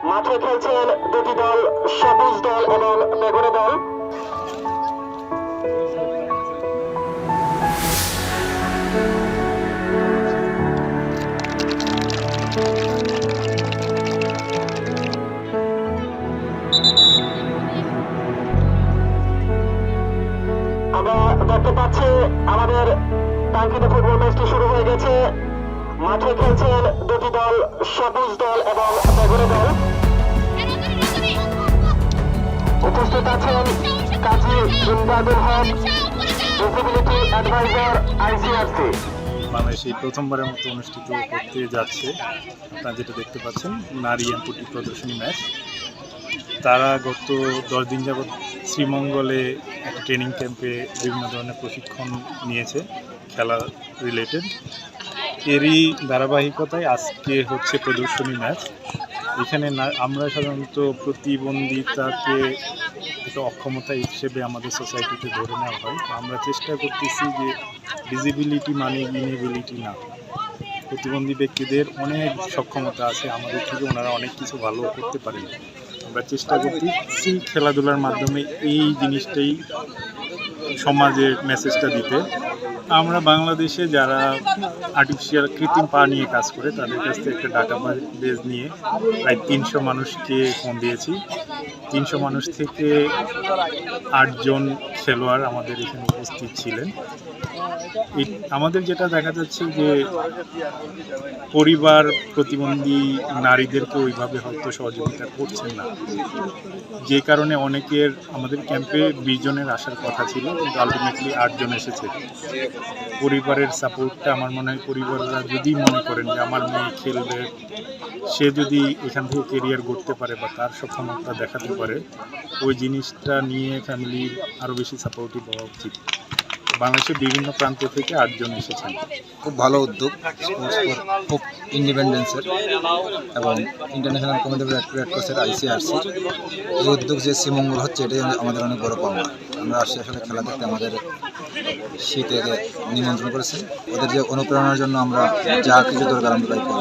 মাঠে খেলছেন দুটি দল, সবুজ দল এবং বেগুনি দল। আমরা দেখতে পাচ্ছি আমাদের কাঙ্ক্ষিত ফুটবল ম্যাচটি শুরু হয়ে গেছে। মাঠে খেলছেন দুটি দল, সবুজ দল এবং বেগুনি দল। উপস্থিত আছেন কাজী ইমদাদুল হক, ভিজিবিলিটি অ্যাডভাইজার, ICRC। বাংলাদেশে প্রথমবারের মতো অনুষ্ঠিত করতে যাচ্ছে, আপনারা যেটা দেখতে পাচ্ছেন নারী এমপুটি প্রদর্শনী ম্যাচ। তারা গত 10 দিন যাবৎ শ্রীমঙ্গলে একটা ট্রেনিং ক্যাম্পে বিভিন্ন ধরনের প্রশিক্ষণ নিয়েছে খেলা রিলেটেড। এরই ধারাবাহিকতায় আজকে হচ্ছে প্রদর্শনী ম্যাচ। এখানে আমরা সাধারণত প্রতিবন্ধিতাকে একটা অক্ষমতা হিসেবে আমাদের সোসাইটিতে ধরে নেওয়া হয়। আমরা চেষ্টা করতেছি যে ভিজিবিলিটি মানে ইনেবিলিটি না। প্রতিবন্ধী ব্যক্তিদের অনেক সক্ষমতা আছে, আমাদের থেকে ওনারা অনেক কিছু ভালো করতে পারেন। আমরা চেষ্টা করতেছি খেলাধুলার মাধ্যমে এই জিনিসটাই সমাজের মেসেজটা দিতে। আমরা বাংলাদেশে যারা আর্টিফিশিয়াল কৃত্রিম পা নিয়ে কাজ করে তাদের কাছ থেকে একটা ডাটা বেস নিয়ে প্রায় 300 মানুষকে ফোন দিয়েছি। 300 মানুষ থেকে 8 জন খেলোয়াড় আমাদের এখানে উপস্থিত ছিলেন। আমাদের যেটা দেখা যাচ্ছে যে পরিবার প্রতিবন্ধী নারীদেরকে ওইভাবে হয়তো সহযোগিতা করছেন না, যে কারণে অনেকের আমাদের ক্যাম্পে 20 জনের আসার কথা ছিল, কিন্তু আলটিমেটলি 8 জন এসেছে। পরিবারের সাপোর্টটা আমার মনে হয় পরিবাররা যদি মনে করেন যে আমার মেয়ে খেলবে, সে যদি এখান থেকে কেরিয়ার গড়তে পারে বা তার সক্ষমতা দেখাতে পারে, ওই জিনিসটা নিয়ে ফ্যামিলির আরও বেশি সাপোর্টিভ হওয়া উচিত। বাংলাদেশের বিভিন্ন প্রান্ত থেকে 8 জন এসেছেন। খুব ভালো উদ্যোগ স্পোর্টস ফর হোপ ইন্ডিপেন্ডেন্সের এবং ইন্টারন্যাশনাল কমিটি অফ রেড ক্রসের ICRC। এই উদ্যোগ যে শ্রীমঙ্গল হচ্ছে, এটাই আমাদের অনেক বড় পাওনা। আমরা আসছি আসলে খেলা দেখতে, আমাদের শীতে নিমন্ত্রণ করেছে। ওদের যে অনুপ্রেরণার জন্য আমরা যা কিছু দরকার আমরা তাই করব।